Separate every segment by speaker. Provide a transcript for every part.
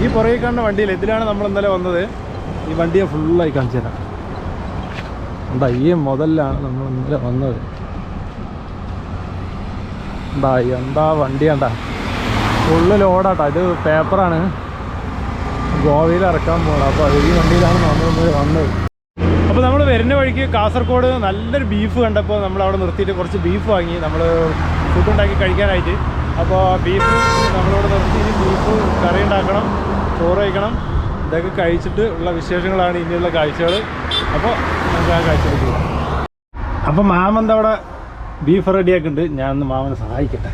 Speaker 1: ഈ പുറകെ കാണുന്ന വണ്ടിയിൽ ഇതിലാണ് നമ്മൾ ഇന്നലെ വന്നത്. ഈ വണ്ടിയെ ഫുള്ളായി കാണിച്ചു തരാം. എന്താ ഈ മുതലാണ് നമ്മൾ ഇന്നലെ വന്നത്. എന്താ വണ്ടി കണ്ടാ, ഫുള്ള് ലോഡാട്ടോ. ഇത് പേപ്പറാണ്, ഗോവയിൽ ഇറക്കാൻ പോകണം. അപ്പോൾ ഈ വണ്ടിയിലാണ് നമ്മൾ വന്നത്. അപ്പോൾ നമ്മൾ വരുന്ന വഴിക്ക് കാസർഗോഡ് നല്ലൊരു ബീഫ് കണ്ടപ്പോൾ നമ്മൾ അവിടെ നിർത്തിയിട്ട് കുറച്ച് ബീഫ് വാങ്ങി നമ്മൾ ഫുഡ് ഉണ്ടാക്കി കഴിക്കാനായിട്ട്. അപ്പോൾ ബീഫ് നമ്മളോട് നിർത്തി ബീഫ് കറി ഉണ്ടാക്കണം, ചോറ് കഴിക്കണം. ഇതൊക്കെ കഴിച്ചിട്ട് ഉള്ള വിശേഷങ്ങളാണ് ഇനിയുള്ള കാഴ്ചകൾ. അപ്പോൾ നമുക്ക് ആ കാഴ്ചയിലേക്ക് പോകാം. അപ്പോൾ മാമ എന്താ അവിടെ ബീഫ് റെഡിയാക്കുന്നുണ്ട്. ഞാനൊന്ന് മാമനെ സഹായിക്കട്ടെ.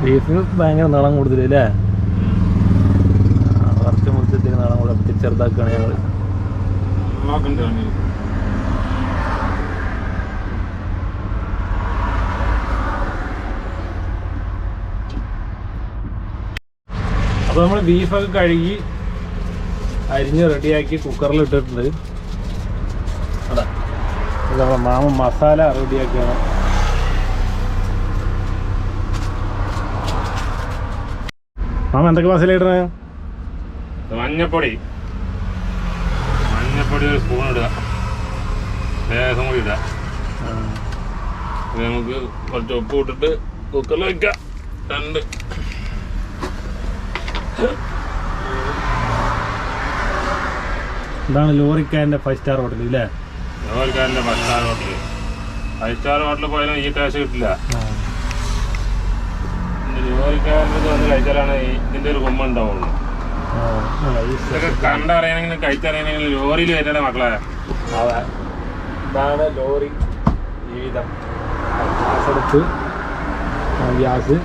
Speaker 1: ബീഫിന് ഭയങ്കര നീളം കൂടുതലല്ലേ? കുറച്ച് മുറിച്ചത്തേക്ക് നീളം കൂടെ ചെറുതാക്കുകയാണ് ഞങ്ങൾ. അപ്പോൾ നമ്മൾ ബീഫൊക്കെ കഴുകി അരിഞ്ഞ് റെഡിയാക്കി കുക്കറിൽ ഇട്ടിട്ടുണ്ട്. അതാ ഇത് നമ്മളെ മാമ മസാല റെഡിയാക്കിയാണ്. മാമ എന്തൊക്കെ മസാല ഇടണേ?
Speaker 2: മഞ്ഞപ്പൊടി ഒരു സ്പൂൺ ഇടുക, ലേസം കൂടി ഇടുക. നമുക്ക് കുറച്ച് ഉപ്പ് ഇട്ടിട്ട് കുക്കറിൽ വയ്ക്കാം.
Speaker 1: ഇതാണ് ലോറിക്കാരൻ്റെ 5 സ്റ്റാർ ഹോട്ടൽ അല്ലേ?
Speaker 2: ലോറിക്കാരൻ്റെ 5 സ്റ്റാർ ഹോട്ടൽ. 5 സ്റ്റാർ ഹോട്ടലിൽ പോയാലും ഈ ടേസ്റ്റ് കിട്ടില്ല. ലോറിക്കാരൻ്റെ വന്ന് കഴിച്ചാലാണ് ഇതിൻ്റെ ഒരു കൊമ്പ ഉണ്ടാവുള്ളൂ. ഇതൊക്കെ കണ്ടറിയണമെങ്കിലും കഴിച്ചറിയണമെങ്കിലും ലോറിയിൽ വരുന്ന മക്കളെ.
Speaker 1: അതെ, ഇതാണ് ലോറി ജീവിതം. ഗ്യാസ് എടുത്ത് ഗ്യാസ്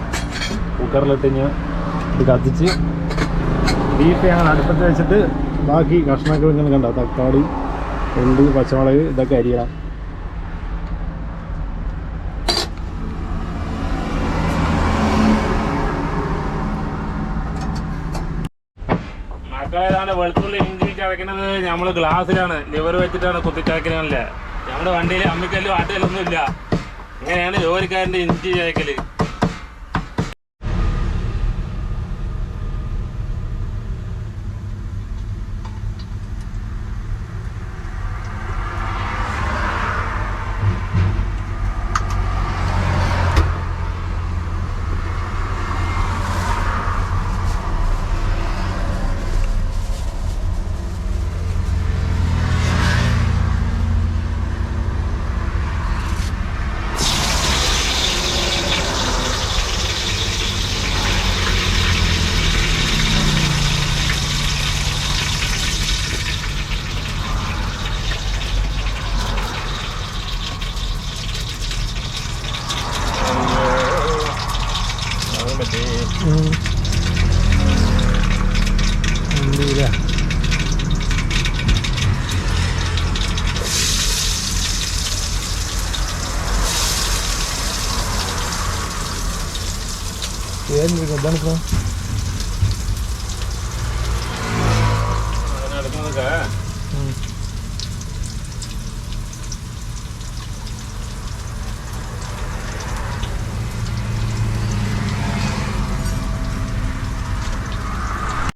Speaker 1: കുക്കറിലിട്ട് ഞാൻ ഇത് കത്തിച്ച് ബീഫ് ഞങ്ങൾ അടുപ്പത്ത് വെച്ചിട്ട് ബാക്കി കഷ്ണമൊക്കെ ഇങ്ങനെ കണ്ടോ, തക്കാളി, ഉള്ളി, പച്ചമുളക് ഇതൊക്കെ അരിയണം.
Speaker 2: മക്കളേതാണ് വെളുത്തുള്ളി ഇഞ്ചി ചതക്കുന്നത് നമ്മൾ ഗ്ലാസ്സിലാണ്, ലിവർ വെച്ചിട്ടാണ് കുത്തിച്ചതക്കണല്ലേ. നമ്മുടെ വണ്ടിയിൽ അമ്മിക്കല്ലും ആട്ടുകല്ലൊന്നും ഇല്ല. ഇങ്ങനെയാണ് ജോലിക്കാരൻ്റെ ഇഞ്ചി ചതക്കല്.
Speaker 1: ഏതെടുക്കണം
Speaker 2: നടക്കുന്നതൊക്കെ